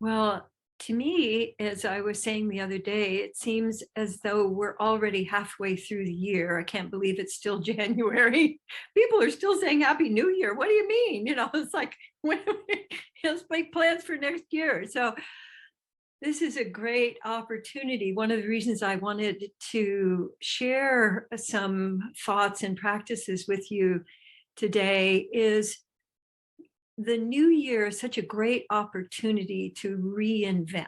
Well, to me, as I was saying the other day, it seems as though we're already halfway through the year. I can't believe it's still January. People are still saying Happy New Year. What do you mean? It's like, when let's make plans for next year. So this is a great opportunity. One of the reasons I wanted to share some thoughts and practices with you today is the new year is such a great opportunity to reinvent.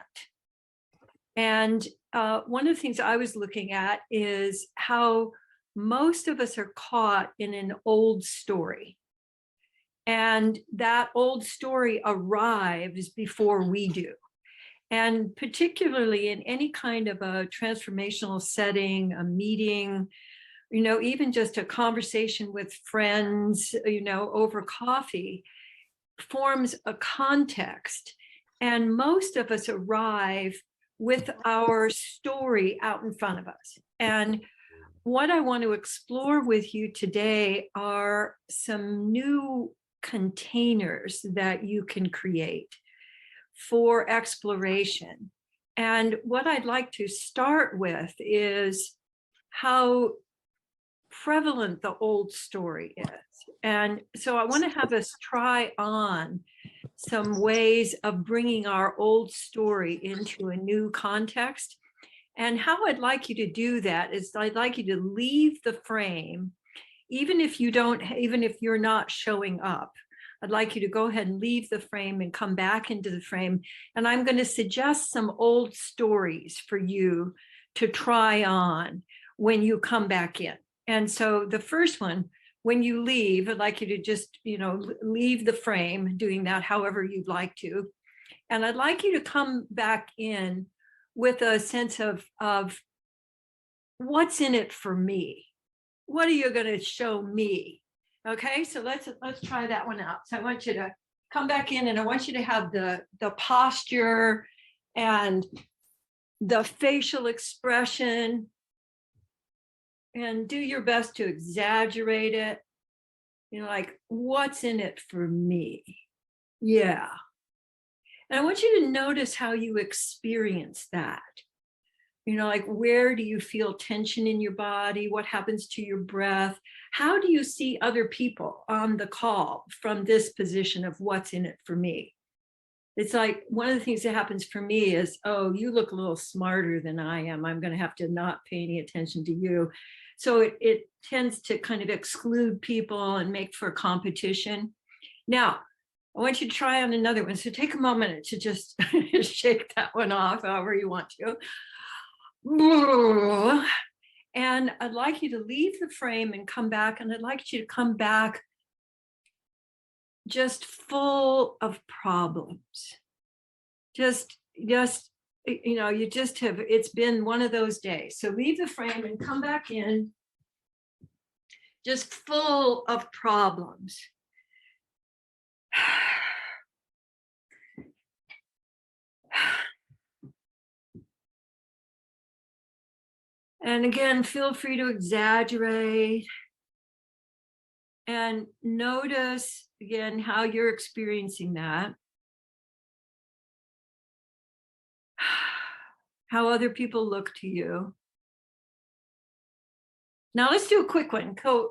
And one of the things I was looking at is how most of us are caught in an old story. And that old story arrives before we do. And particularly in any kind of a transformational setting, a meeting, even just a conversation with friends, over coffee, forms a context. And most of us arrive with our story out in front of us. And what I want to explore with you today are some new containers that you can create for exploration. And what I'd like to start with is how prevalent the old story is. And so I want to have us try on some ways of bringing our old story into a new context. And how I'd like you to do that is I'd like you to leave the frame, even if you're not showing up. I'd like you to go ahead and leave the frame and come back into the frame. And I'm going to suggest some old stories for you to try on when you come back in. And so the first one, when you leave, I'd like you to just, leave the frame, doing that however you'd like to. And I'd like you to come back in with a sense of what's in it for me? What are you going to show me? Okay, so let's try that one out. So I want you to come back in, and I want you to have the posture and the facial expression, and do your best to exaggerate it. Like, what's in it for me? Yeah. And I want you to notice how you experience that. Like, where do you feel tension in your body? What happens to your breath? How do you see other people on the call from this position of what's in it for me? It's like, one of the things that happens for me is, oh, you look a little smarter than I am. I'm going to have to not pay any attention to you. So it tends to kind of exclude people and make for competition. Now, I want you to try on another one. So take a moment to just shake that one off however you want to. And I'd like you to leave the frame and come back. And I'd like you to come back just full of problems. Just, you just have, it's been one of those days. So leave the frame and come back in just full of problems. And again, feel free to exaggerate and notice again how you're experiencing that. How other people look to you. Now let's do a quick one. Go,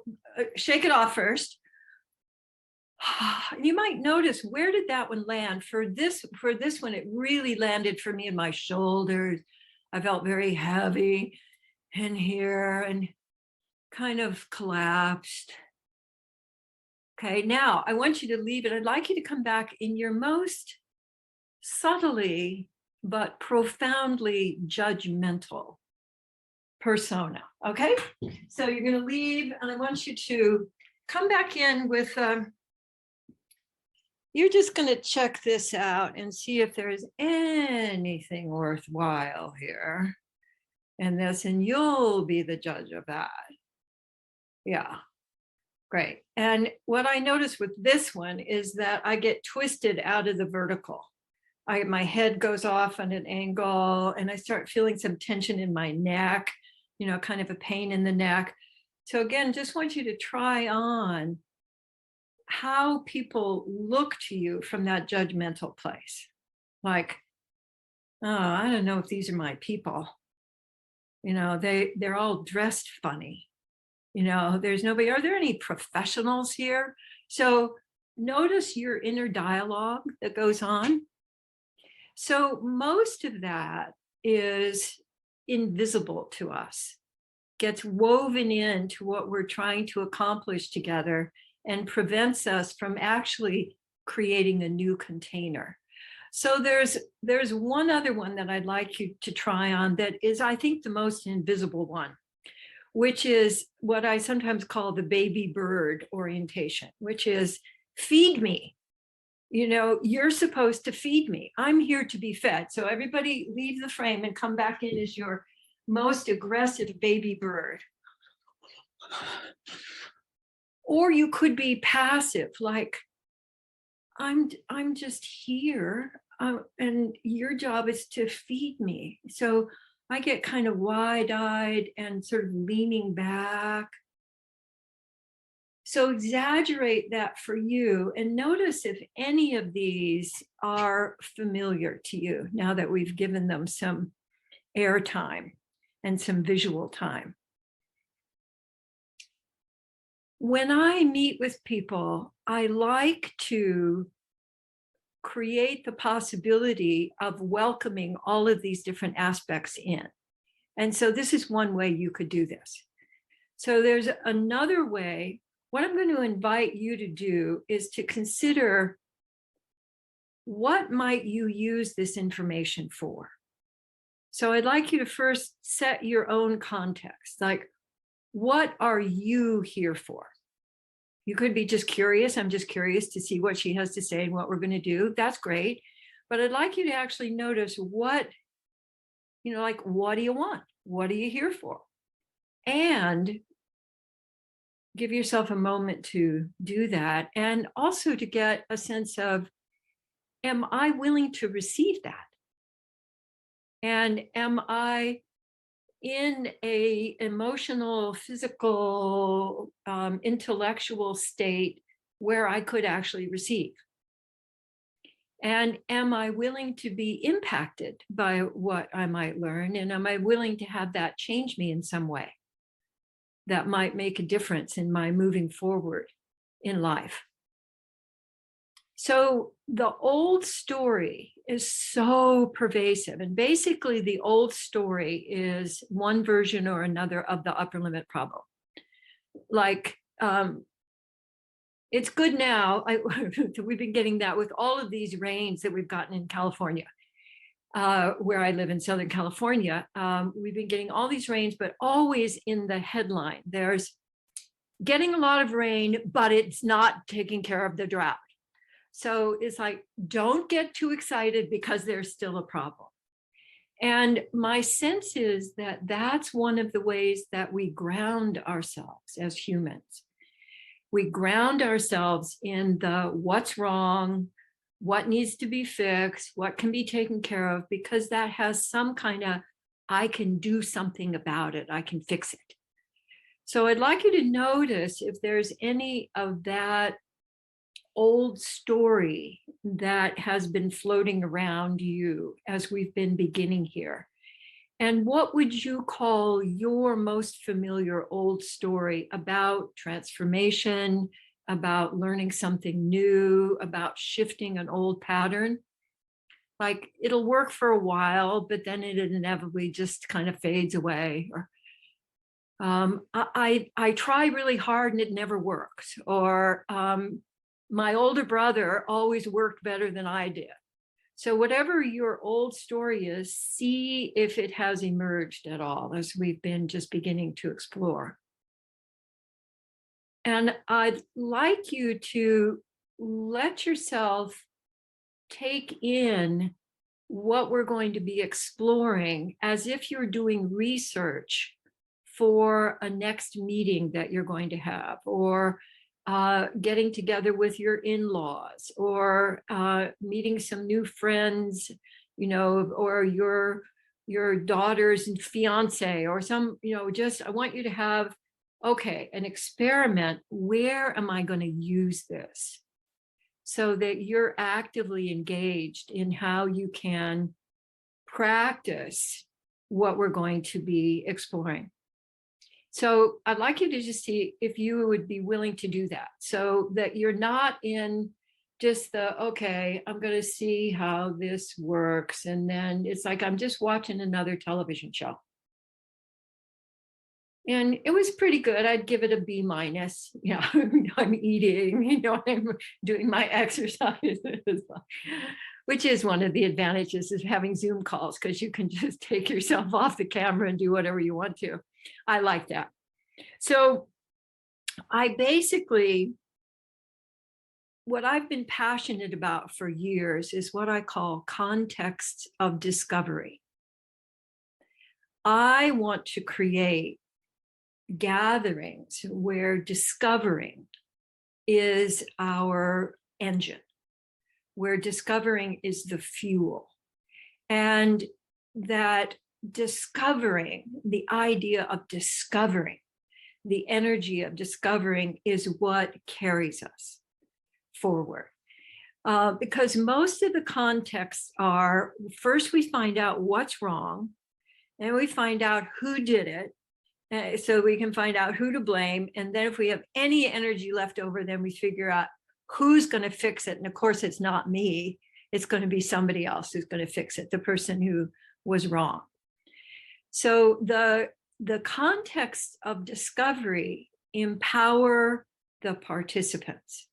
shake it off first. You might notice, where did that one land? For this one, it really landed for me in my shoulders. I felt very heavy in here and kind of collapsed. Okay, now I want you to leave it. I'd like you to come back in your most subtly but profoundly judgmental persona. Okay, so you're going to leave, and I want you to come back in with you're just going to check this out and see if there's anything worthwhile here in this, and you'll be the judge of that. Yeah, great. And what I notice with this one is that I get twisted out of the vertical. My head goes off on an angle, and I start feeling some tension in my neck, kind of a pain in the neck. So again, just want you to try on how people look to you from that judgmental place. Like, Oh, I don't know if these are my people. They're all dressed funny. There's nobody. Are there any professionals here? So notice your inner dialogue that goes on. So most of that is invisible to us, gets woven into what we're trying to accomplish together, and prevents us from actually creating a new container. So there's one other one that I'd like you to try on that is, I think, the most invisible one, which is what I sometimes call the baby bird orientation, which is feed me. You're supposed to feed me. I'm here to be fed. So everybody leave the frame and come back in as your most aggressive baby bird. Or you could be passive, like, I'm just here, and your job is to feed me. So I get kind of wide-eyed and sort of leaning back. So exaggerate that for you and notice if any of these are familiar to you now that we've given them some airtime and some visual time. When I meet with people, I like to create the possibility of welcoming all of these different aspects in. And so this is one way you could do this. So there's another way. What I'm going to invite you to do is to consider, what might you use this information for? So I'd like you to first set your own context, like, what are you here for? You could be just curious. I'm just curious to see what she has to say and what we're going to do. That's great. But I'd like you to actually notice what, like, what do you want? What are you here for? And give yourself a moment to do that. And also to get a sense of, am I willing to receive that? And am I in a emotional, physical, intellectual state where I could actually receive? And am I willing to be impacted by what I might learn? And am I willing to have that change me in some way that might make a difference in my moving forward in life? So the old story is so pervasive. And basically, the old story is one version or another of the upper limit problem. Like, it's good now. We've been getting that with all of these rains that we've gotten in California, where I live in Southern California. We've been getting all these rains, but always in the headline, there's getting a lot of rain, but it's not taking care of the drought. So it's like, don't get too excited because there's still a problem. And my sense is that that's one of the ways that we ground ourselves as humans. We ground ourselves in the what's wrong, what needs to be fixed, what can be taken care of, because that has some kind of, I can do something about it, I can fix it. So I'd like you to notice if there's any of that old story that has been floating around you as we've been beginning here. And what would you call your most familiar old story about transformation, about learning something new, about shifting an old pattern? Like, it'll work for a while, but then it inevitably just kind of fades away. Or I try really hard and it never works. Or my older brother always worked better than I did. So whatever your old story is, see if it has emerged at all as we've been just beginning to explore. And I'd like you to let yourself take in what we're going to be exploring as if you're doing research for a next meeting that you're going to have, or getting together with your in-laws, or meeting some new friends, or your daughter's fiance, or some, just, I want you to have, okay, an experiment. Where am I going to use this? So that you're actively engaged in how you can practice what we're going to be exploring. So I'd like you to just see if you would be willing to do that, so that you're not in just the, okay, I'm going to see how this works. And then it's like, I'm just watching another television show. And it was pretty good. I'd give it a B minus. Yeah, I'm eating, I'm doing my exercises, which is one of the advantages of having Zoom calls, because you can just take yourself off the camera and do whatever you want to. I like that. So I basically, what I've been passionate about for years is what I call contexts of discovery. I want to create gatherings where discovering is our engine, where discovering is the fuel, and that discovering, the idea of discovering, the energy of discovering is what carries us forward. Because most of the contexts are, first we find out what's wrong, and we find out who did it, so we can find out who to blame. And then if we have any energy left over, then we figure out who's going to fix it. And of course, it's not me. It's going to be somebody else who's going to fix it, the person who was wrong. So the context of discovery empower the participants.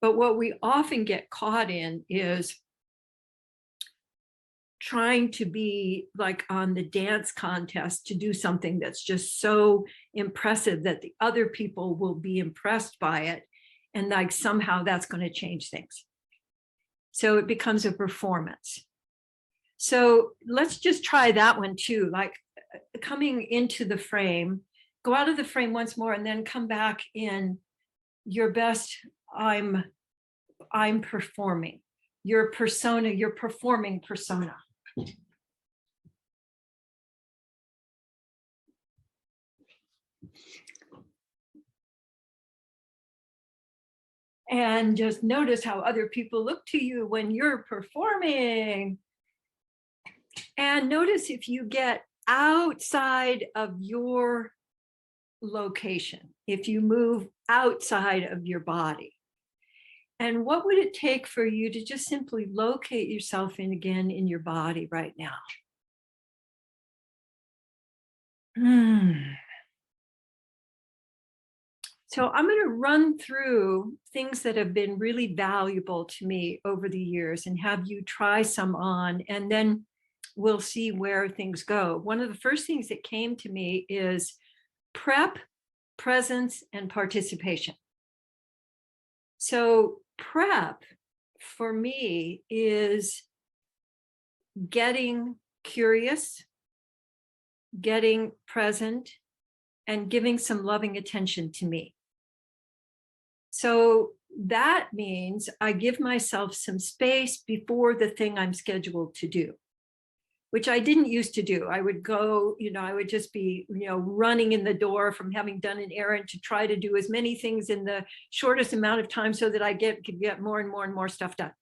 But what we often get caught in is trying to be like on the dance contest, to do something that's just so impressive that the other people will be impressed by it. And like somehow that's going to change things. So it becomes a performance. So let's just try that one too. Like coming into the frame, go out of the frame once more, and then come back in your best, I'm performing. Your persona, your performing persona. And just notice how other people look to you when you're performing. And notice if you get outside of your location, if you move outside of your body. And what would it take for you to just simply locate yourself in again in your body right now? So I'm going to run through things that have been really valuable to me over the years and have you try some on, and then we'll see where things go. One of the first things that came to me is prep, presence, and participation. So prep for me is getting curious, getting present, and giving some loving attention to me. So that means I give myself some space before the thing I'm scheduled to do, which I didn't used to do. I would go, I would just be, running in the door from having done an errand to try to do as many things in the shortest amount of time so that I could get more and more and more stuff done.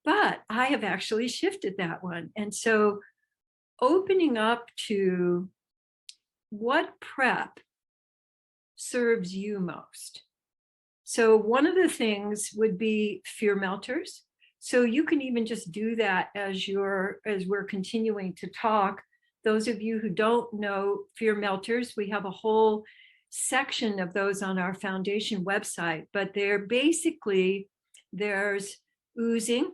But I have actually shifted that one. And so opening up to what prep serves you most. So one of the things would be fear melters. So you can even just do that as we're continuing to talk. Those of you who don't know fear melters, we have a whole section of those on our foundation website, but they're basically, there's oozing.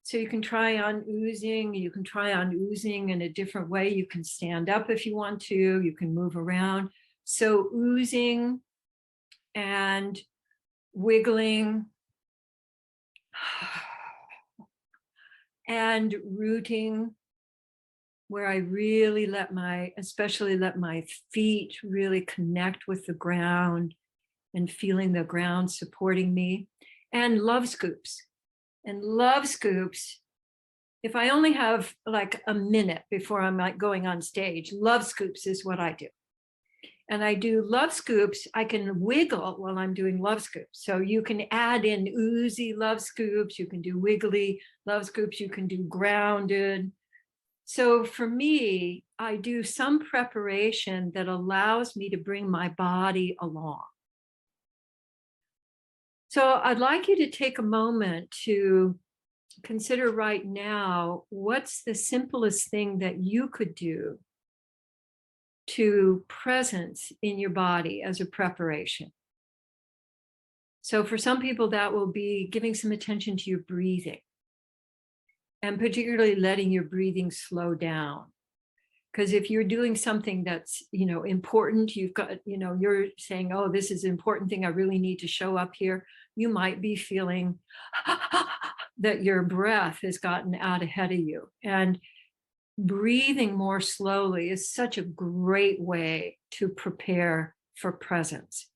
So you can try on oozing. You can try on oozing in a different way. You can stand up if you want to. You can move around. So oozing and wiggling and rooting, where I really especially let my feet really connect with the ground and feeling the ground supporting me. And love scoops. And love scoops, if I only have like a minute before I'm like going on stage, love scoops is what I do. and I do love scoops, I can wiggle while I'm doing love scoops. So you can add in oozy love scoops, you can do wiggly love scoops, you can do grounded. So for me, I do some preparation that allows me to bring my body along. So I'd like you to take a moment to consider right now, what's the simplest thing that you could do to presence in your body as a preparation. So for some people, that will be giving some attention to your breathing, and particularly letting your breathing slow down. Because if you're doing something that's, important, you've got, you're saying, oh, this is an important thing, I really need to show up here. You might be feeling that your breath has gotten out ahead of you. And breathing more slowly is such a great way to prepare for presence.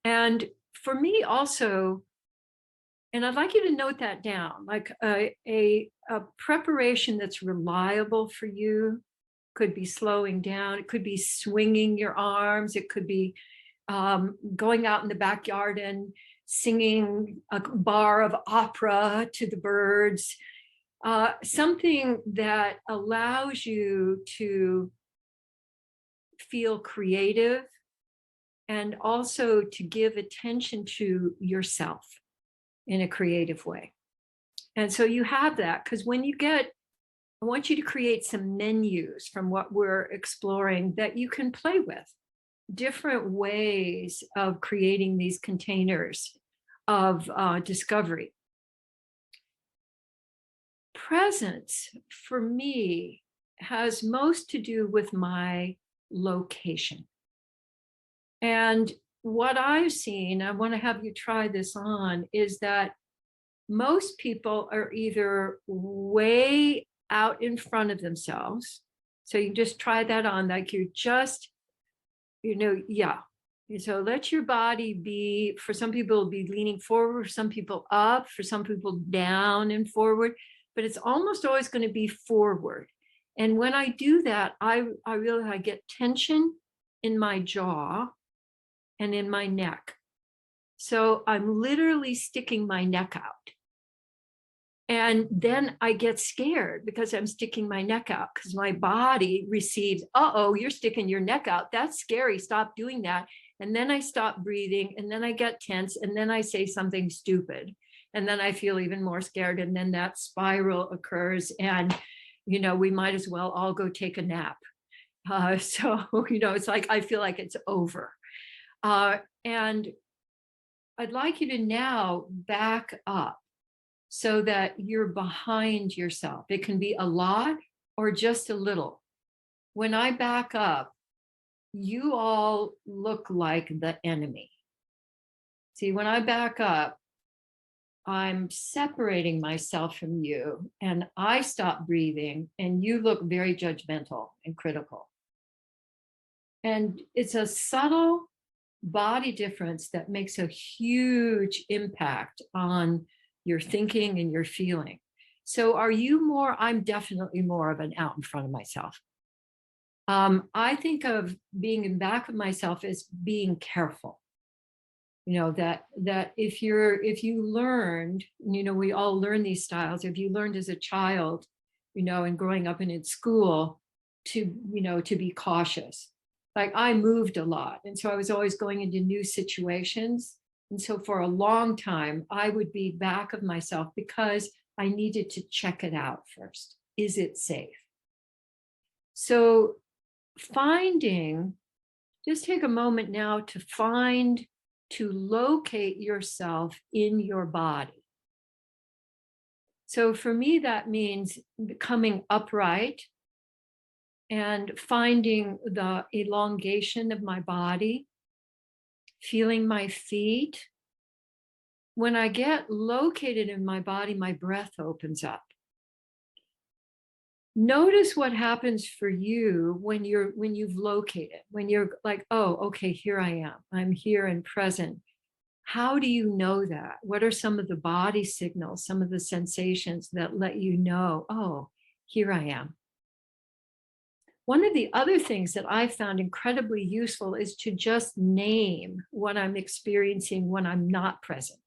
And for me also, and I'd like you to note that down, like a preparation that's reliable for you could be slowing down, it could be swinging your arms, it could be going out in the backyard and singing a bar of opera to the birds, something that allows you to feel creative and also to give attention to yourself in a creative way. And so you have that, because when you get, I want you to create some menus from what we're exploring that you can play with, different ways of creating these containers of discovery. Presence for me has most to do with my location. And what I've seen, I want to have you try this on, is that most people are either way out in front of themselves. So you just try that on, like you're just, yeah. So let your body be, for some people, be leaning forward, for some people up, for some people down and forward, but it's almost always going to be forward. And when I do that, I really, I get tension in my jaw and in my neck. So I'm literally sticking my neck out. And then I get scared because I'm sticking my neck out, because my body receives, uh-oh, you're sticking your neck out. That's scary. Stop doing that. And then I stop breathing, and then I get tense, and then I say something stupid. And then I feel even more scared. And then that spiral occurs. And, we might as well all go take a nap. So, it's like, I feel like it's over. And I'd like you to now back up so that you're behind yourself. It can be a lot or just a little. When I back up, you all look like the enemy. See, when I back up, I'm separating myself from you, and I stop breathing, and you look very judgmental and critical. And it's a subtle body difference that makes a huge impact on your thinking and your feeling. So are you more, I'm definitely more of an out in front of myself. I think of being in back of myself as being careful. That if you learned, we all learn these styles. If you learned as a child, and growing up and in school to be cautious. Like I moved a lot. And so I was always going into new situations. And so for a long time, I would be back of myself because I needed to check it out first. Is it safe? So just take a moment now to locate yourself in your body. So for me, that means becoming upright and finding the elongation of my body, feeling my feet. When I get located in my body, my breath opens up. Notice what happens for you when you've located, when you're like, oh, okay, here I am. I'm here and present. How do you know that? What are some of the body signals, some of the sensations that let you know, oh, here I am? One of the other things that I found incredibly useful is to just name what I'm experiencing when I'm not present.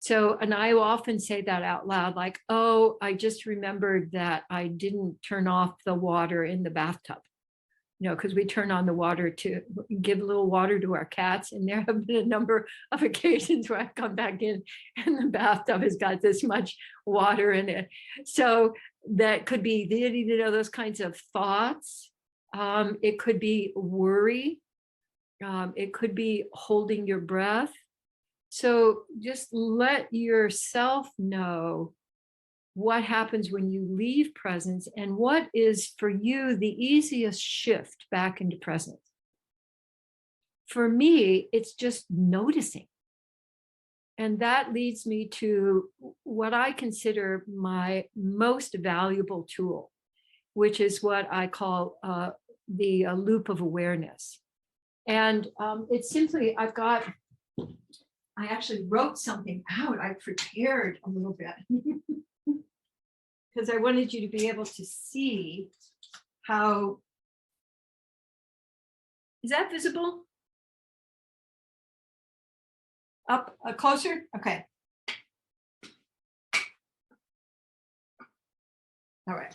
So, and I often say that out loud, like, oh, I just remembered that I didn't turn off the water in the bathtub, because we turn on the water to give a little water to our cats. And there have been a number of occasions where I've come back in and the bathtub has got this much water in it. So that could be, those kinds of thoughts. It could be worry. It could be holding your breath. So just let yourself know what happens when you leave presence and what is for you the easiest shift back into presence. For me, it's just noticing. And that leads me to what I consider my most valuable tool, which is what I call the loop of awareness. And it's simply, I actually wrote something out. I prepared a little bit because I wanted you to be able to see how, is that visible? Up closer? Okay. All right.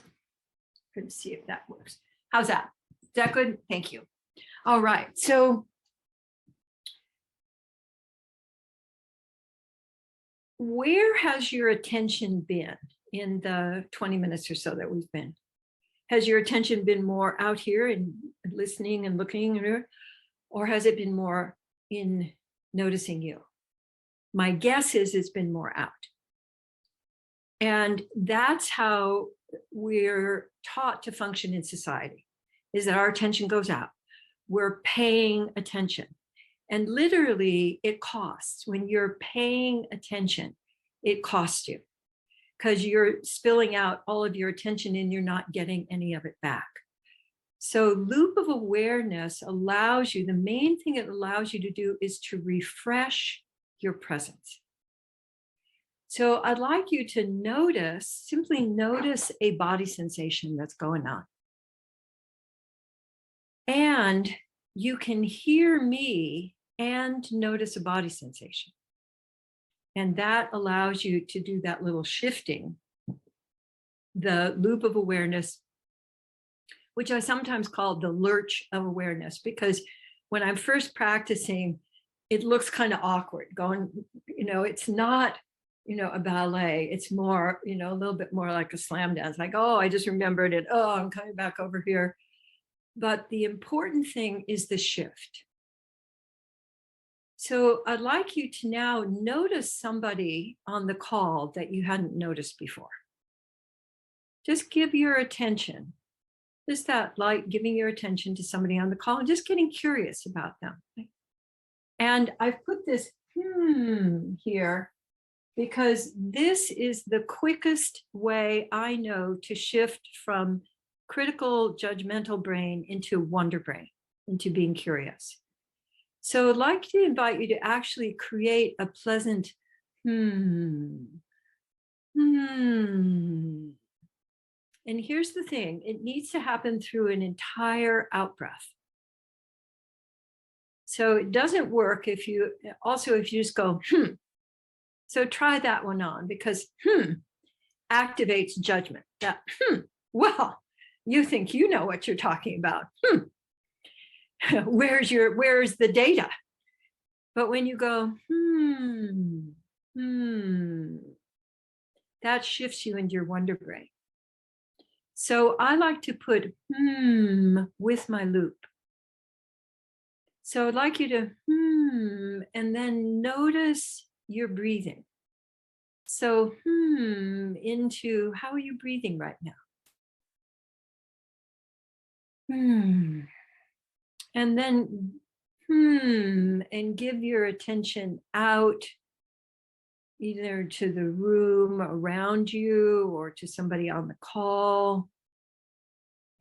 Good to see if that works. How's that? Is that good? Thank you. All right. So where has your attention been in the 20 minutes or so that we've been? Has your attention been more out here and listening and looking, or has it been more in noticing you? My guess is it's been more out. And that's how we're taught to function in society, is that our attention goes out. We're paying attention. And literally, it costs. When you're paying attention, it costs you because you're spilling out all of your attention and you're not getting any of it back. So loop of awareness allows you, the main thing it allows you to do is to refresh your presence. So I'd like you to notice, simply notice a body sensation that's going on. And you can hear me and notice a body sensation. And that allows you to do that little shifting, the loop of awareness, which I sometimes call the lurch of awareness, because when I'm first practicing, it looks kind of awkward going, it's not, a ballet. It's more, a little bit more like a slam dance, like, oh, I just remembered it. Oh, I'm coming back over here. But the important thing is the shift. So I'd like you to now notice somebody on the call that you hadn't noticed before. Just give your attention. Just that, like giving your attention to somebody on the call and just getting curious about them. And I've put this here because this is the quickest way I know to shift from critical, judgmental brain into wonder brain, into being curious. So I'd like to invite you to actually create a pleasant And here's the thing, it needs to happen through an entire out breath. So it doesn't work if you just go, So try that one on, because activates judgment. That, well, you think you know what you're talking about. Where's the data? But when you go, that shifts you into your wonder brain. So I like to put with my loop. So I'd like you to and then notice your breathing. So into, how are you breathing right now? And then and give your attention out, either to the room around you or to somebody on the call.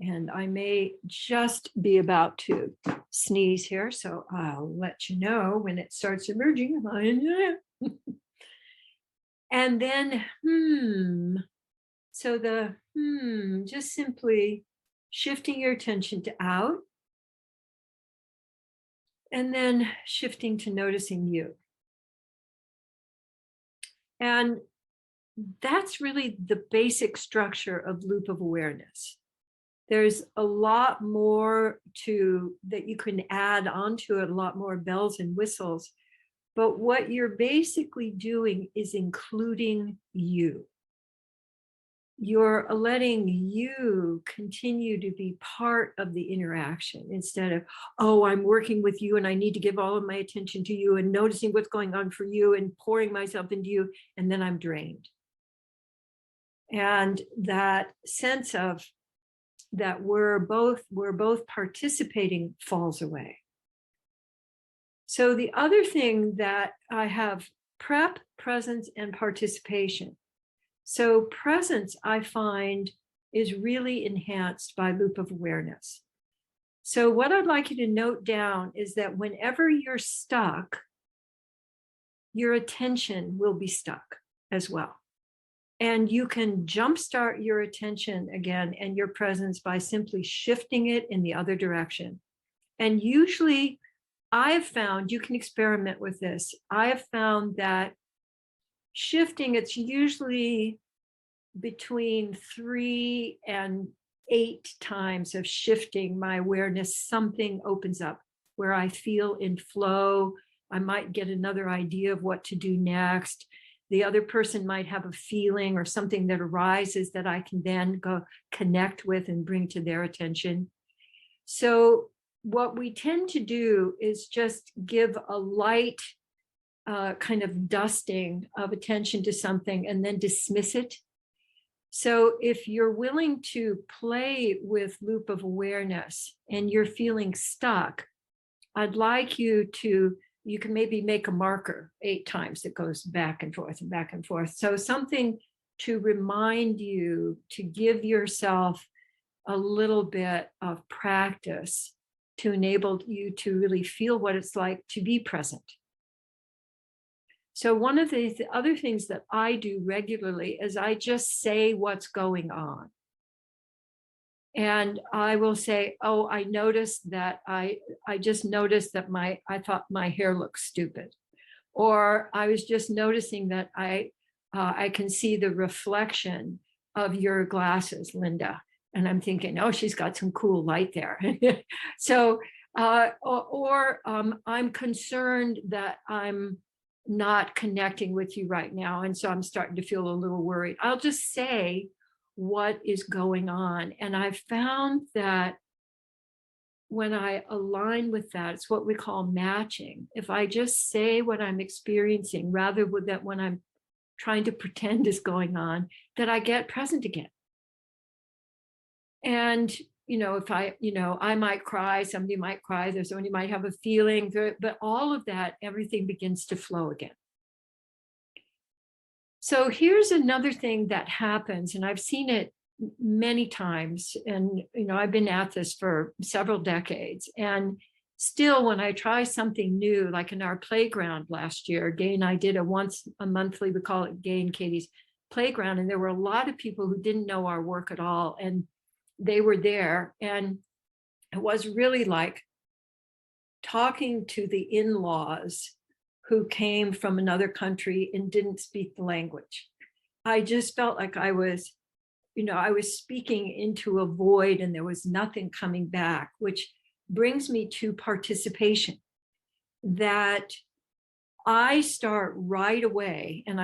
And I may just be about to sneeze here, so I'll let you know when it starts emerging. And then, so the just simply shifting your attention to out, and then shifting to noticing you. And that's really the basic structure of loop of awareness. There's a lot more to that you can add onto it, a lot more bells and whistles. But what you're basically doing is including you. You're letting you continue to be part of the interaction instead of, oh, I'm working with you and I need to give all of my attention to you and noticing what's going on for you and pouring myself into you, and then I'm drained. And that sense of that we're both participating falls away. So the other thing that I have prep, presence, and participation. So presence, I find, is really enhanced by loop of awareness. So what I'd like you to note down is that whenever you're stuck, your attention will be stuck as well. And you can jumpstart your attention again and your presence by simply shifting it in the other direction. And usually I have found, you can experiment with this, I have found that shifting, it's usually between 3 and 8 times of shifting my awareness, something opens up where I feel in flow. I might get another idea of what to do next. The other person might have a feeling or something that arises that I can then go connect with and bring to their attention. So what we tend to do is just give a light kind of dusting of attention to something and then dismiss it. So if you're willing to play with loop of awareness and you're feeling stuck, I'd like you to, you can maybe make a marker 8 times that goes back and forth and back and forth. So something to remind you to give yourself a little bit of practice to enable you to really feel what it's like to be present. So one of the other things that I do regularly is I just say what's going on. And I will say, oh, I noticed that I just noticed that I thought my hair looked stupid. Or I was just noticing that I can see the reflection of your glasses, Linda. And I'm thinking, oh, she's got some cool light there. So, I'm concerned that I'm not connecting with you right now. And so I'm starting to feel a little worried. I'll just say what is going on. And I've found that when I align with that, it's what we call matching. If I just say what I'm experiencing rather than that when I'm trying to pretend is going on, that I get present again. And if I might cry, somebody might cry, there's somebody might have a feeling, but all of that, everything begins to flow again. So here's another thing that happens, and I've seen it many times, and I've been at this for several decades, and still when I try something new, like in our playground last year, Gay and I did a once a monthly, we call it Gay and Katie's Playground, and there were a lot of people who didn't know our work at all, and they were there, and it was really like talking to the in-laws who came from another country and didn't speak the language. I just felt like I was speaking into a void and there was nothing coming back, which brings me to participation. That I start right away, and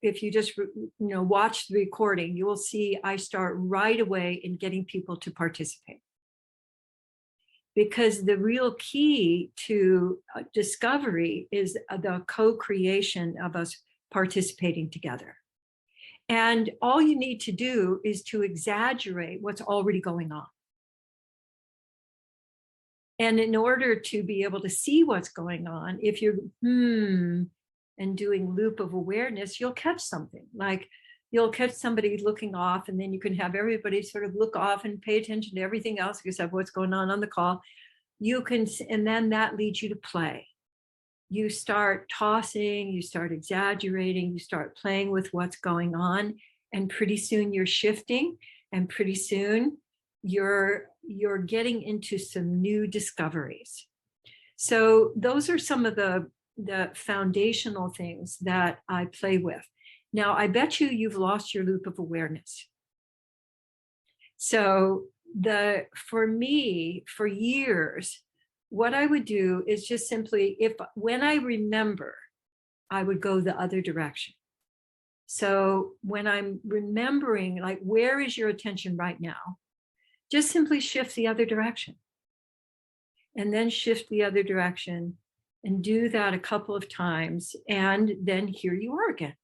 if you just watch the recording, you will see I start right away in getting people to participate. Because the real key to discovery is the co-creation of us participating together. And all you need to do is to exaggerate what's already going on. And in order to be able to see what's going on, if you're and doing loop of awareness, you'll catch something. Like you'll catch somebody looking off, and then you can have everybody sort of look off and pay attention to everything else except what's going on the call. You can, and then that leads you to play. You start tossing, you start exaggerating, you start playing with what's going on, and pretty soon you're shifting, and pretty soon you're getting into some new discoveries. So those are some of the foundational things that I play with. Now, I bet you've lost your loop of awareness. So for me, for years, what I would do is just simply, when I remember, I would go the other direction. So when I'm remembering, like, where is your attention right now? Just simply shift the other direction. And then shift the other direction and do that a couple of times. And then here you are again.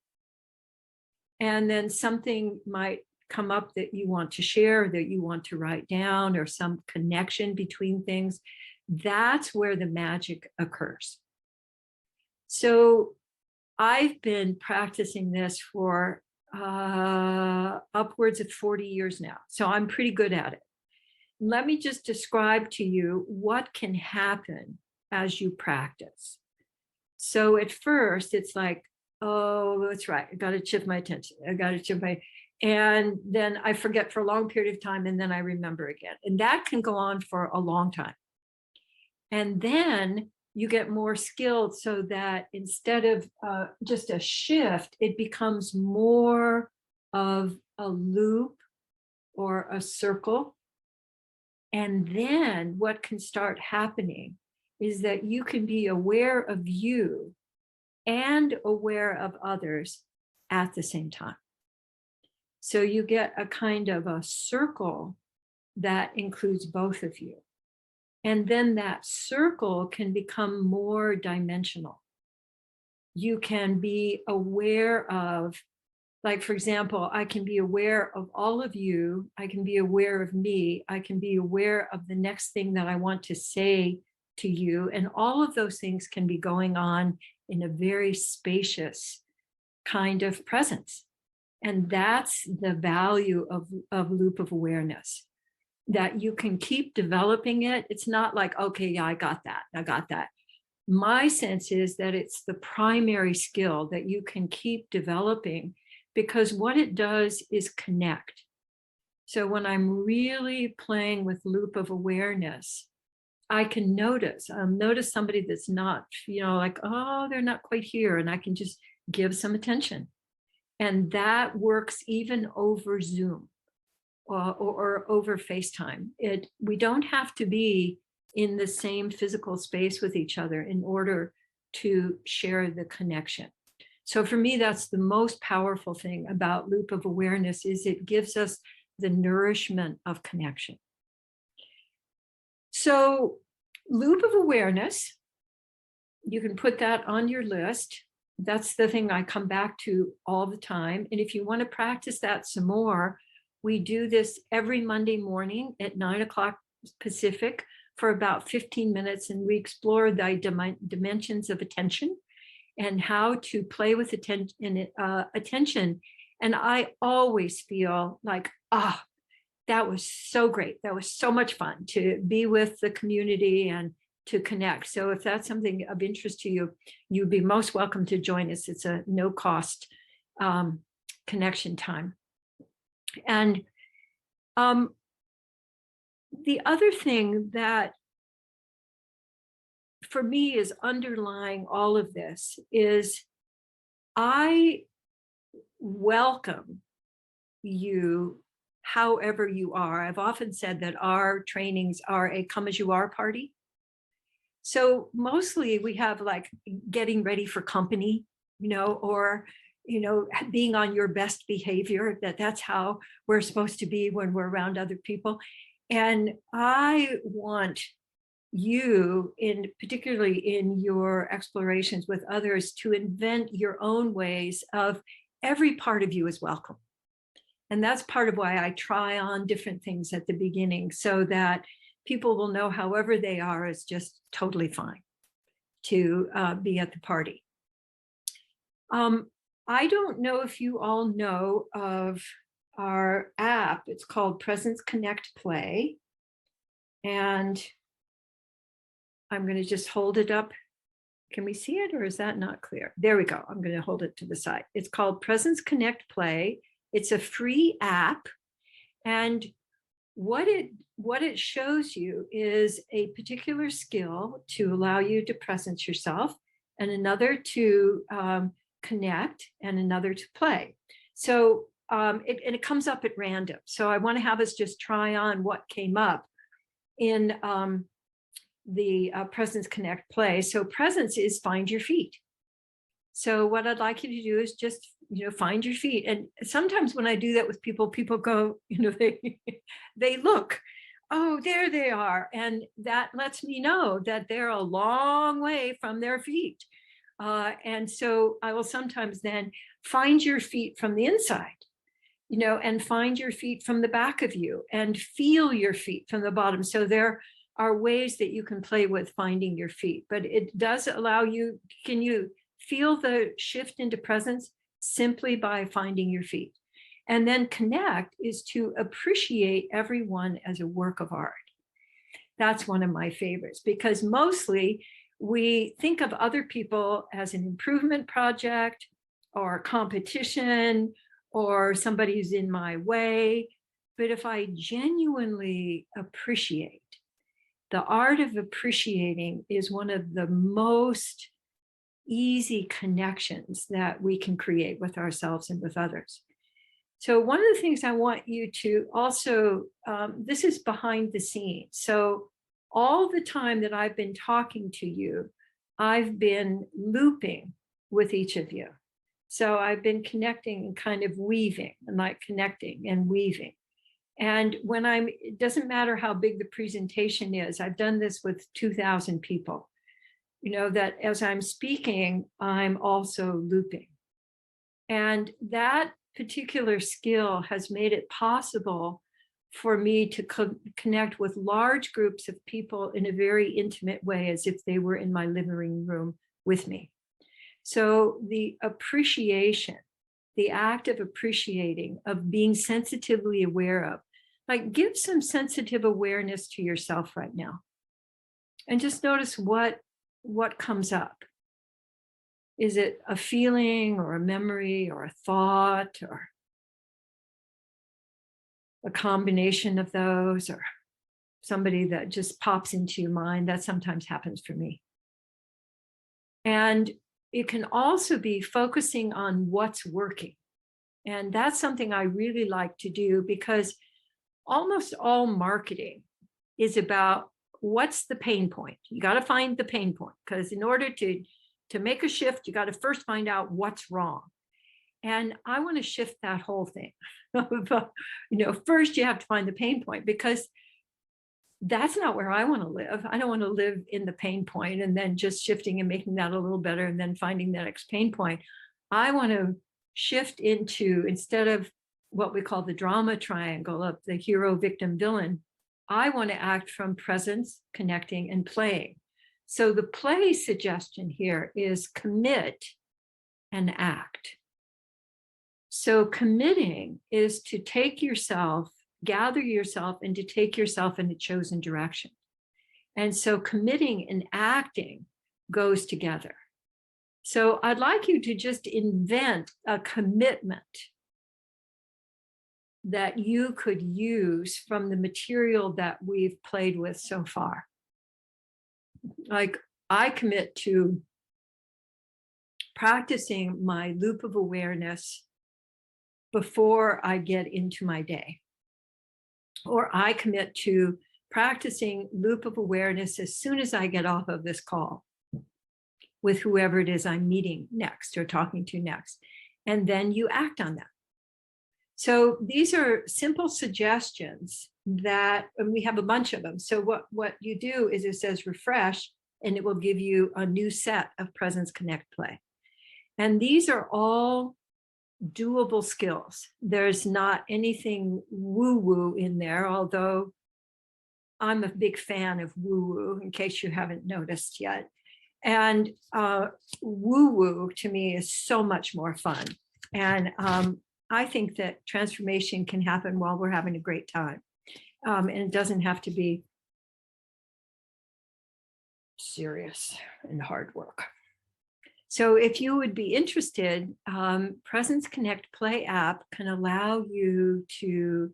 And then something might come up that you want to share, that you want to write down, or some connection between things. That's where the magic occurs. So I've been practicing this for upwards of 40 years now. So I'm pretty good at it. Let me just describe to you what can happen as you practice. So at first it's like, oh, that's right, I got to shift my attention. And then I forget for a long period of time, and then I remember again. And that can go on for a long time. And then you get more skilled so that instead of just a shift, it becomes more of a loop or a circle. And then what can start happening is that you can be aware of you and aware of others at the same time. So you get a kind of a circle that includes both of you. And then that circle can become more dimensional. You can be aware of, like, for example, I can be aware of all of you. I can be aware of me. I can be aware of the next thing that I want to say to you. And all of those things can be going on in a very spacious kind of presence. And that's the value of loop of awareness, that you can keep developing it. It's not like, okay, yeah, I got that. My sense is that it's the primary skill that you can keep developing, because what it does is connect. So when I'm really playing with loop of awareness, I can notice somebody that's not, like, oh, they're not quite here. And I can just give some attention. And that works even over Zoom or over FaceTime. We don't have to be in the same physical space with each other in order to share the connection. So for me, that's the most powerful thing about loop of awareness, is it gives us the nourishment of connection. So loop of awareness, you can put that on your list. That's the thing I come back to all the time. And if you want to practice that some more, we do this every Monday morning at 9 o'clock Pacific for about 15 minutes. And we explore the dimensions of attention and how to play with attention. And I always feel like, that was so great. That was so much fun to be with the community and to connect. So if that's something of interest to you, you'd be most welcome to join us. It's a no cost connection time. And the other thing that for me is underlying all of this is I welcome you however you are. I've often said that our trainings are a come as you are party. So mostly we have like getting ready for company, or, being on your best behavior, that's how we're supposed to be when we're around other people. And I want you, particularly in your explorations with others, to invent your own ways of every part of you is welcome. And that's part of why I try on different things at the beginning, so that people will know however they are is just totally fine to be at the party. I don't know if you all know of our app. It's called Presence Connect Play. And I'm going to just hold it up. Can we see it, or is that not clear? There we go. I'm going to hold it to the side. It's called Presence Connect Play. It's a free app. And what it shows you is a particular skill to allow you to presence yourself, and another to connect, and another to play. So and it comes up at random. So I want to have us just try on what came up in the presence, connect, play. So presence is find your feet. So what I'd like you to do is just, find your feet. And sometimes when I do that with people, people go, they look, oh, there they are. And that lets me know that they're a long way from their feet. And so I will sometimes then find your feet from the inside, and find your feet from the back of you, and feel your feet from the bottom. So there are ways that you can play with finding your feet, but it does allow you, can you feel the shift into presence simply by finding your feet? And then connect is to appreciate everyone as a work of art. That's one of my favorites, because mostly we think of other people as an improvement project or competition or somebody who's in my way. But if I genuinely appreciate, the art of appreciating is one of the most easy connections that we can create with ourselves and with others. So one of the things I want you to also, this is behind the scenes. So all the time that I've been talking to you, I've been looping with each of you. So I've been connecting and kind of weaving, and like connecting and weaving. And when it doesn't matter how big the presentation is, I've done this with 2,000 people, that as I'm speaking, I'm also looping. And that particular skill has made it possible for me to connect with large groups of people in a very intimate way, as if they were in my living room with me. So the appreciation, the act of appreciating, of being sensitively aware of, like, give some sensitive awareness to yourself right now, and just notice what comes up. Is it a feeling or a memory or a thought or a combination of those, or somebody that just pops into your mind? That sometimes happens for me. And it can also be focusing on what's working. And that's something I really like to do, because almost all marketing is about what's the pain point. You got to find the pain point, because in order to make a shift, you got to first find out what's wrong. And I want to shift that whole thing. First you have to find the pain point, because that's not where I want to live. I don't want to live in the pain point and then just shifting and making that a little better and then finding the next pain point. I want to shift into, instead of what we call the drama triangle of the hero, victim, villain, I want to act from presence, connecting, and playing. So the play suggestion here is commit and act. So committing is to take yourself, gather yourself, and to take yourself in a chosen direction. And so committing and acting goes together. So I'd like you to just invent a commitment that you could use from the material that we've played with so far. Like, I commit to practicing my loop of awareness before I get into my day. Or I commit to practicing loop of awareness as soon as I get off of this call with whoever it is I'm meeting next or talking to next. And then you act on that. So these are simple suggestions that, and we have a bunch of them. So what you do is it says refresh, and it will give you a new set of presence, connect, play. And these are all doable skills. There's not anything woo-woo in there, although I'm a big fan of woo-woo, in case you haven't noticed yet. And woo-woo to me is so much more fun. And I think that transformation can happen while we're having a great time. And it doesn't have to be serious and hard work. So if you would be interested, Presence Connect Play app can allow you to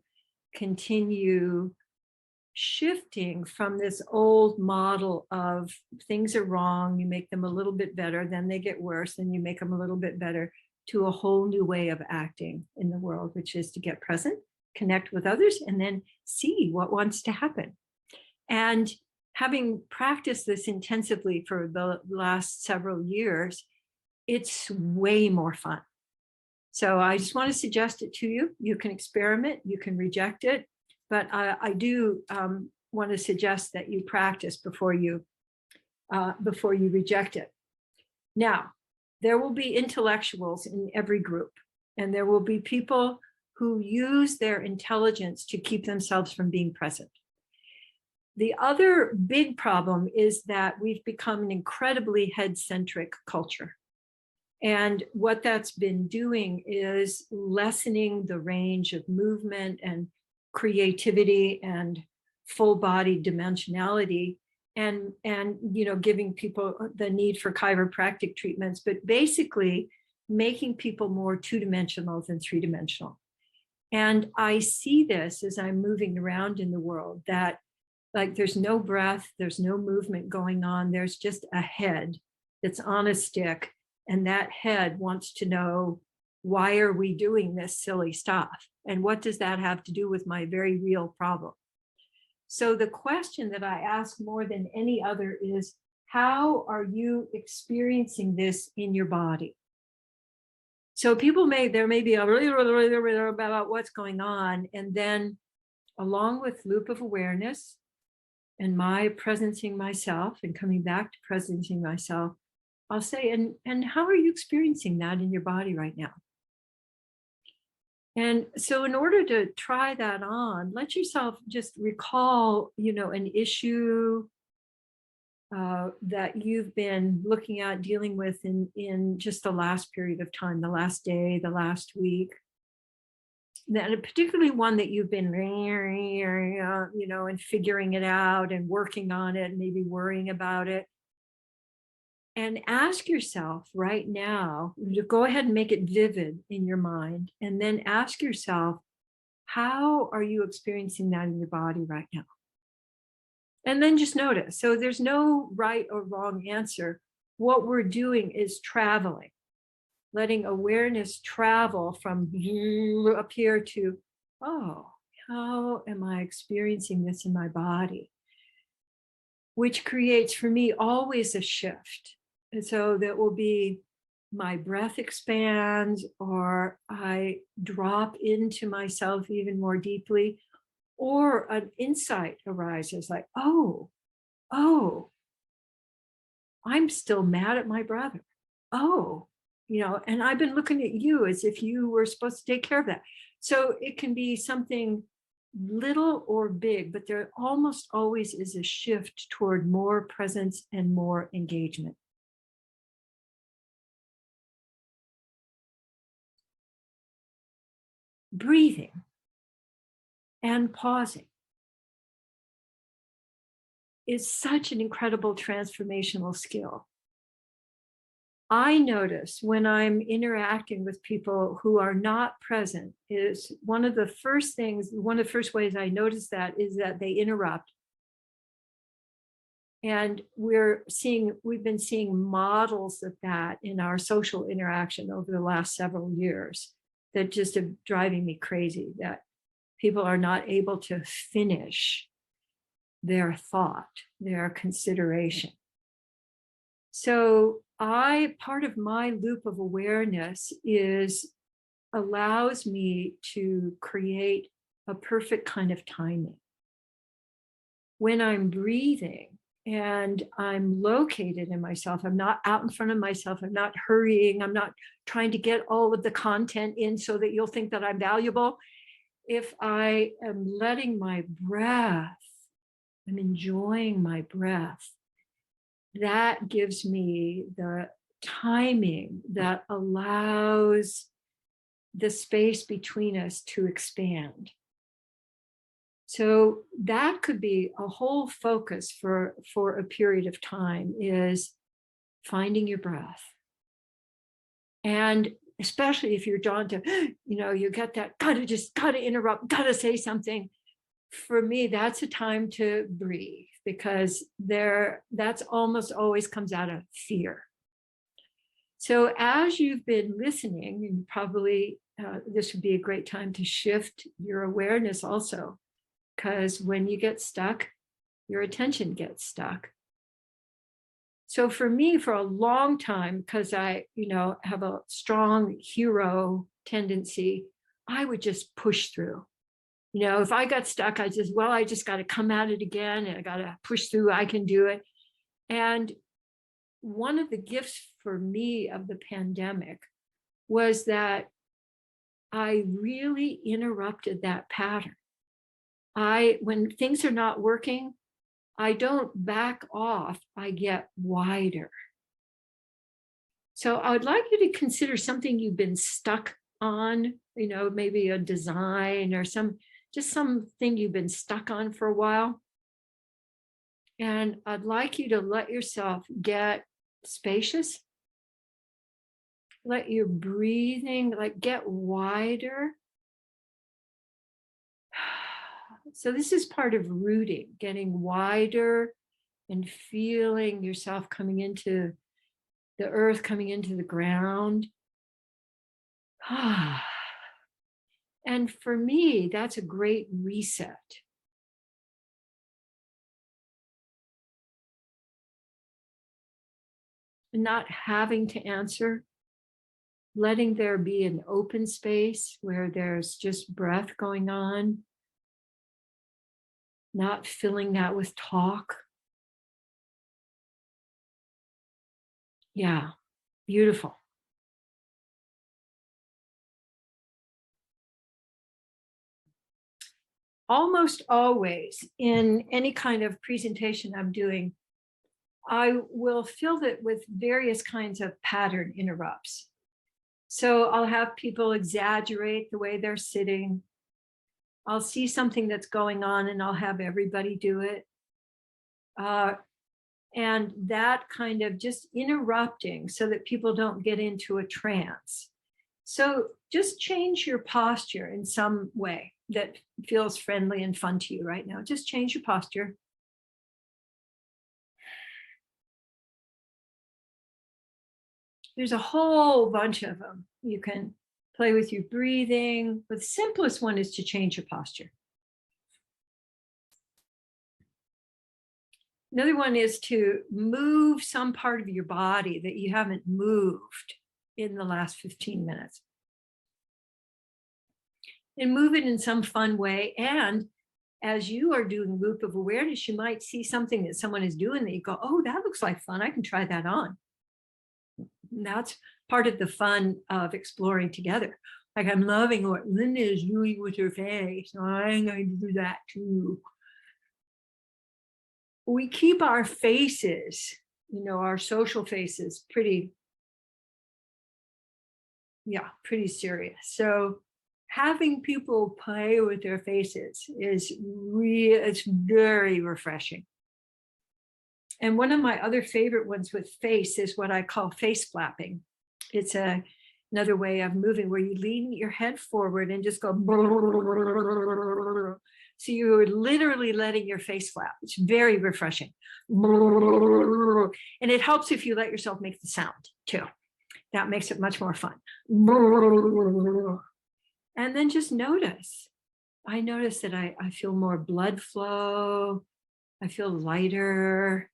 continue shifting from this old model of things are wrong, you make them a little bit better, then they get worse, then you make them a little bit better, to a whole new way of acting in the world, which is to get present, connect with others, and then see what wants to happen. And having practiced this intensively for the last several years, it's way more fun. So I just want to suggest it to you. You can experiment, you can reject it, but I do want to suggest that you practice before you reject it. Now, there will be intellectuals in every group, and there will be people who use their intelligence to keep themselves from being present. The other big problem is that we've become an incredibly head-centric culture. And what that's been doing is lessening the range of movement and creativity and full body dimensionality, and giving people the need for chiropractic treatments, but basically making people more two-dimensional than three-dimensional. And I see this as I'm moving around in the world, that like there's no breath, there's no movement going on, there's just a head that's on a stick, and that head wants to know, why are we doing this silly stuff? And what does that have to do with my very real problem? So the question that I ask more than any other is, how are you experiencing this in your body? So there may be a about what's going on, and then along with loop of awareness and my presencing myself and coming back to presencing myself, I'll say, and how are you experiencing that in your body right now? And so in order to try that on, let yourself just recall, an issue that you've been looking at, dealing with in just the last period of time, the last day, the last week, and particularly one that you've been, and figuring it out and working on it, maybe worrying about it. And ask yourself right now, to go ahead and make it vivid in your mind, and then ask yourself, how are you experiencing that in your body right now? And then just notice. So there's no right or wrong answer. What we're doing is traveling, letting awareness travel from up here to, oh, how am I experiencing this in my body? Which creates for me always a shift. And so that will be my breath expands, or I drop into myself even more deeply, or an insight arises like, oh, I'm still mad at my brother. Oh, and I've been looking at you as if you were supposed to take care of that. So it can be something little or big, but there almost always is a shift toward more presence and more engagement. Breathing and pausing is such an incredible transformational skill. I notice when I'm interacting with people who are not present, is one of the first ways I notice that is that they interrupt. And we've been seeing models of that in our social interaction over the last several years that just are driving me crazy, that people are not able to finish their thought, their consideration. So part of my loop of awareness allows me to create a perfect kind of timing. When I'm breathing and I'm located in myself, I'm not out in front of myself, I'm not hurrying, I'm not trying to get all of the content in so that you'll think that I'm valuable. If I am letting my breath, I'm enjoying my breath, that gives me the timing that allows the space between us to expand. So that could be a whole focus for a period of time, is finding your breath. And especially if you're drawn to, you get that, gotta interrupt, gotta say something. For me, that's a time to breathe, because that's almost always comes out of fear. So as you've been listening, and probably this would be a great time to shift your awareness also, because when you get stuck, your attention gets stuck. So for me, for a long time, because I, have a strong hero tendency, I would just push through. If I got stuck, I just got to come at it again, and I got to push through. I can do it. And one of the gifts for me of the pandemic was that I really interrupted that pattern. When things are not working, I don't back off, I get wider. So I would like you to consider something you've been stuck on, maybe a design or just something you've been stuck on for a while. And I'd like you to let yourself get spacious. Let your breathing get wider. So this is part of rooting, getting wider and feeling yourself coming into the earth, coming into the ground. And for me, that's a great reset. Not having to answer, letting there be an open space where there's just breath going on, not filling that with talk. Yeah, beautiful. Almost always in any kind of presentation I'm doing, I will fill it with various kinds of pattern interrupts. So I'll have people exaggerate the way they're sitting. I'll see something that's going on and I'll have everybody do it. And that kind of just interrupting so that people don't get into a trance. So just change your posture in some way that feels friendly and fun to you right now. Just change your posture. There's a whole bunch of them. You can play with your breathing. But the simplest one is to change your posture. Another one is to move some part of your body that you haven't moved in the last 15 minutes. And move it in some fun way. And as you are doing loop of awareness, you might see something that someone is doing that you go, oh, that looks like fun. I can try that on. And that's part of the fun of exploring together. Like, I'm loving what Linda is doing with her face. So I'm going to do that too. We keep our faces, our social faces pretty serious. So having people play with their faces it's very refreshing. And one of my other favorite ones with face is what I call face flapping. It's another way of moving where you lean your head forward and just go. So you're literally letting your face flap. It's very refreshing. And it helps if you let yourself make the sound too. That makes it much more fun. And then just notice. I notice that I feel more blood flow. I feel lighter.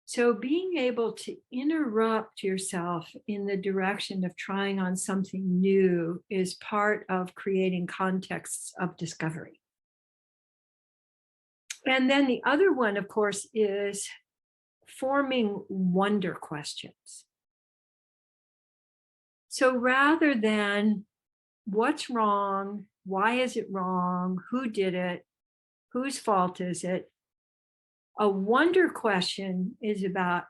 So being able to interrupt yourself in the direction of trying on something new is part of creating contexts of discovery. And then the other one, of course, is forming wonder questions. So rather than what's wrong, why is it wrong, who did it, whose fault is it, a wonder question is about,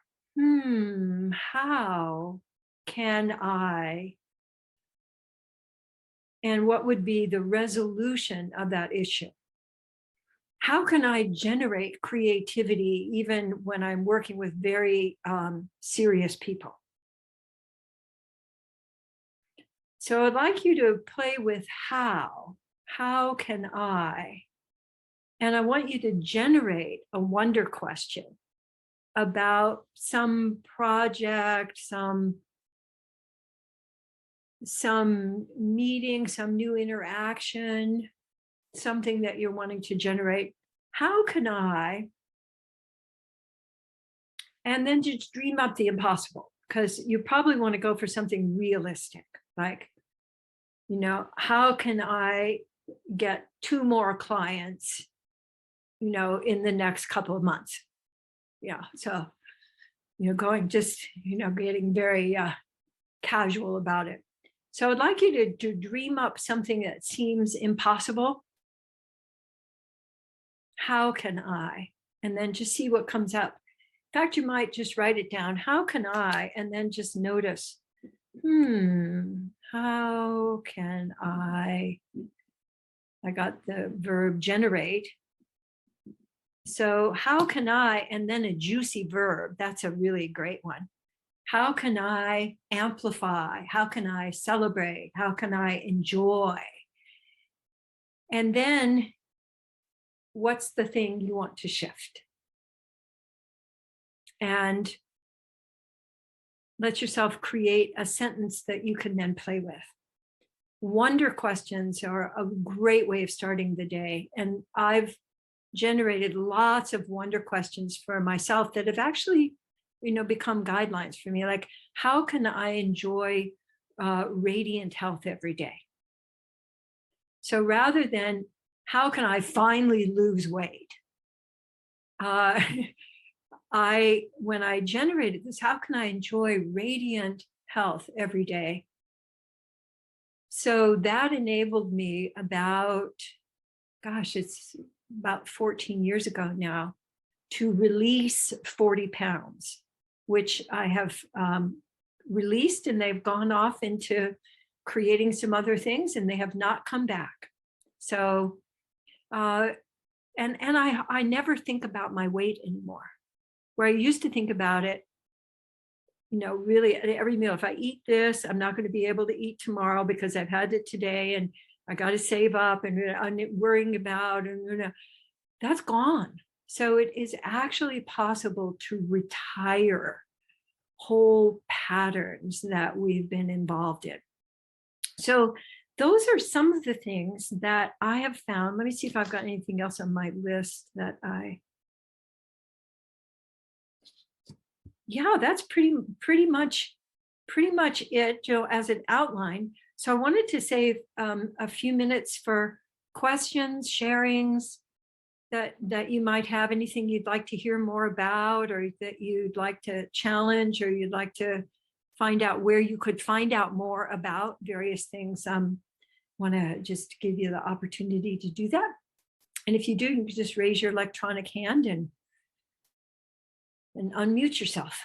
how can I, and what would be the resolution of that issue? How can I generate creativity even when I'm working with very serious people? So I'd like you to play with how can I, and I want you to generate a wonder question about some project, some meeting, some new interaction, something that you're wanting to generate. How can I, and then just dream up the impossible, because you probably want to go for something realistic, like, how can I get 2 more clients, in the next couple of months? Yeah. So, going just, getting very casual about it. So I'd like you to dream up something that seems impossible. How can I? And then just see what comes up. In fact, you might just write it down. How can I? And then just notice, how can I got the verb generate. So how can I, and then a juicy verb. That's a really great one. How can I amplify? How can I celebrate? How can I enjoy? And then what's the thing you want to shift? And let yourself create a sentence that you can then play with. Wonder questions are a great way of starting the day. And I've generated lots of wonder questions for myself that have actually, become guidelines for me. Like, how can I enjoy radiant health every day? So rather than how can I finally lose weight? When I generated this, how can I enjoy radiant health every day? So that enabled me it's about 14 years ago now, to release 40 pounds, which I have released, and they've gone off into creating some other things, and they have not come back. So, and I never think about my weight anymore, where I used to think about it, really at every meal. If I eat this, I'm not going to be able to eat tomorrow because I've had it today, and I got to save up, and I'm worrying about, and that's gone. So it is actually possible to retire whole patterns that we've been involved in. So those are some of the things that I have found. Let me see if I've got anything else on my list that that's pretty much it, Joe, as an outline. So I wanted to save a few minutes for questions, sharings that you might have, anything you'd like to hear more about, or that you'd like to challenge, or you'd like to find out where you could find out more about various things. Want to just give you the opportunity to do that. And if you do, you can just raise your electronic hand and unmute yourself.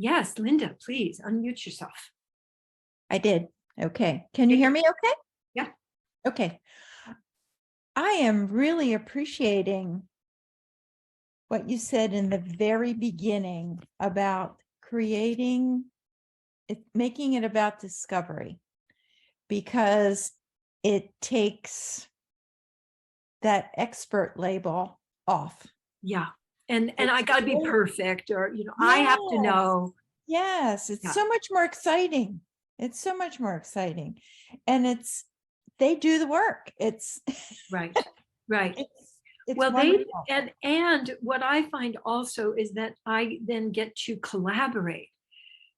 Yes, Linda, please unmute yourself. I did. Okay. Can you hear me okay? Yeah. Okay. I am really appreciating what you said in the very beginning about creating it, making it about discovery, because it takes that expert label off. Yeah. And I got to be perfect, or, I have to know. Yes. It's so much more exciting. It's so much more exciting. And they do the work. It's right. It's well, wonderful. and what I find also is that I then get to collaborate,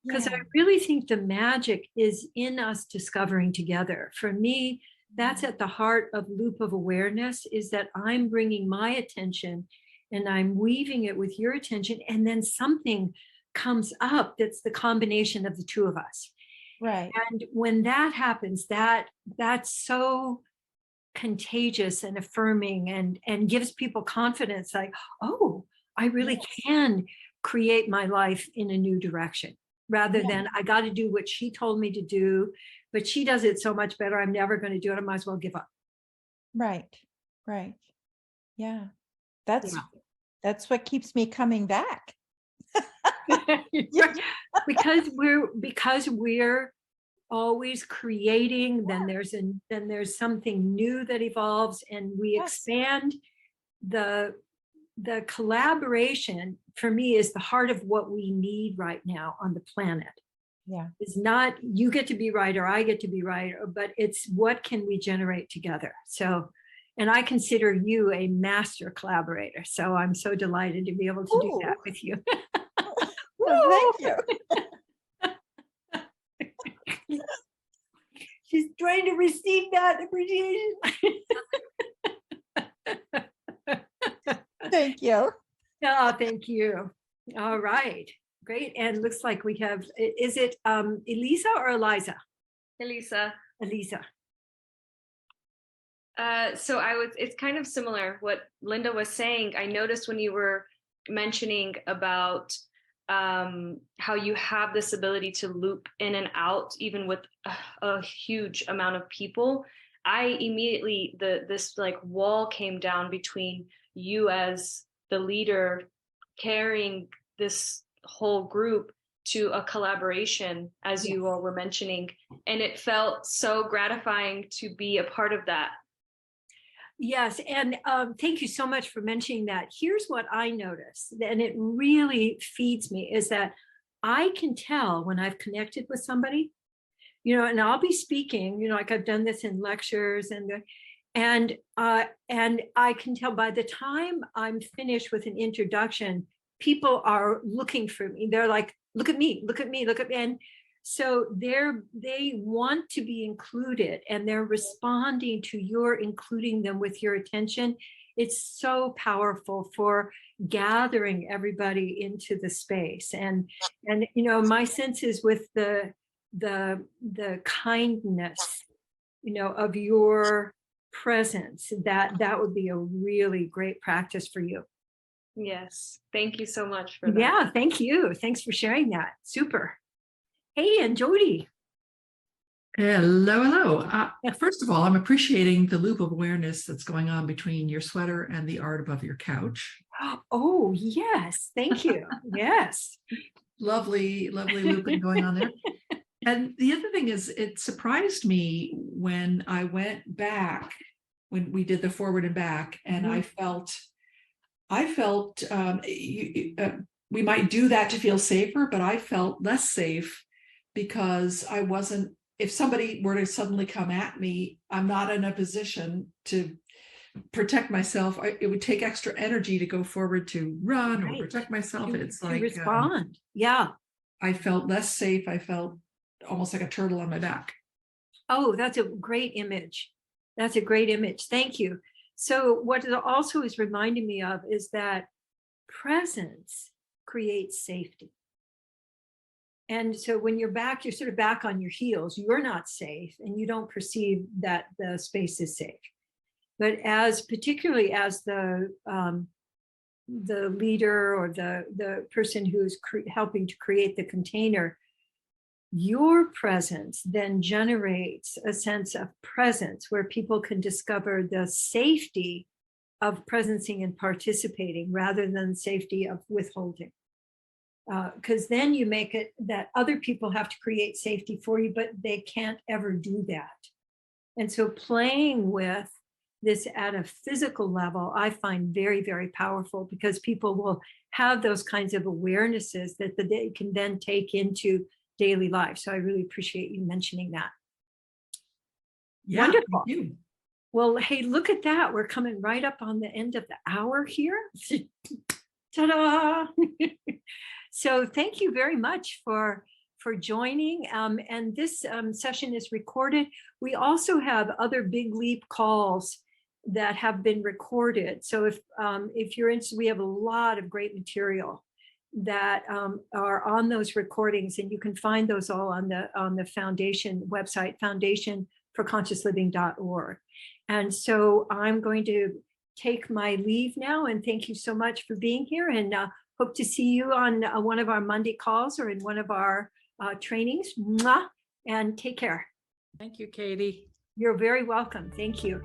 because I really think the magic is in us discovering together. For me, that's at the heart of loop of awareness, is that I'm bringing my attention and I'm weaving it with your attention, and then something comes up that's the combination of the two of us. Right. And when that happens, that's so contagious and affirming, and gives people confidence, like, oh, I really can create my life in a new direction, rather than I got to do what she told me to do, but she does it so much better, I'm never going to do it, I might as well give up. Right. Yeah. That's That's what keeps me coming back. because we're always creating, then there's something new that evolves, and we expand. The collaboration for me is the heart of what we need right now on the planet. Yeah. It's not you get to be right or I get to be right, but it's what can we generate together. So, and I consider you a master collaborator. So I'm so delighted to be able to do that with you. Well, thank you. She's trying to receive that appreciation. Thank you. Oh, thank you. All right. Great. And looks like we have, is it Elisa or Eliza? Elisa. Elisa. So it's kind of similar what Linda was saying. I noticed when you were mentioning about how you have this ability to loop in and out, even with a huge amount of people. I immediately, this like wall came down between you as the leader carrying this whole group to a collaboration, as you all were mentioning. And it felt so gratifying to be a part of that. Yes, and thank you so much for mentioning that. Here's what I notice, and it really feeds me, is that I can tell when I've connected with somebody, and I'll be speaking, like I've done this in lectures, and I can tell by the time I'm finished with an introduction, people are looking for me. They're like, look at me, look at me, look at me. And so they want to be included, and they're responding to your including them with your attention. It's so powerful for gathering everybody into the space. And my sense is with the kindness, of your presence, that would be a really great practice for you. Yes. Thank you so much for that. Yeah, thank you. Thanks for sharing that. Super. Hey, and Jody. Hello. First of all, I'm appreciating the loop of awareness that's going on between your sweater and the art above your couch. Oh, yes. Thank you. Yes. Lovely looping going on there. And the other thing is, it surprised me when I went back, when we did the forward and back, and I felt we might do that to feel safer, but I felt less safe because I wasn't, if somebody were to suddenly come at me, I'm not in a position to protect myself. It would take extra energy to go forward to run or protect myself. It's like respond. Yeah. I felt less safe. I felt almost like a turtle on my back. Oh, that's a great image. That's a great image. Thank you. So what it also is reminding me of is that presence creates safety. And so when you're back, you're sort of back on your heels, you're not safe, and you don't perceive that the space is safe. But particularly as the leader or the person who's helping to create the container, your presence then generates a sense of presence where people can discover the safety of presencing and participating rather than safety of withholding. Because then you make it that other people have to create safety for you, but they can't ever do that. And so playing with this at a physical level, I find very, very powerful, because people will have those kinds of awarenesses that they can then take into daily life. So I really appreciate you mentioning that. Yeah, wonderful. Thank you. Well, hey, look at that. We're coming right up on the end of the hour here. Ta-da! So thank you very much for joining. And this session is recorded. We also have other Big Leap calls that have been recorded. So if you're interested, we have a lot of great material that are on those recordings, and you can find those all on the foundation website, foundationforconsciousliving.org. And so I'm going to take my leave now, and thank you so much for being here, and hope to see you on one of our Monday calls or in one of our trainings. Mwah, and take care. Thank you, Katie. You're very welcome. Thank you.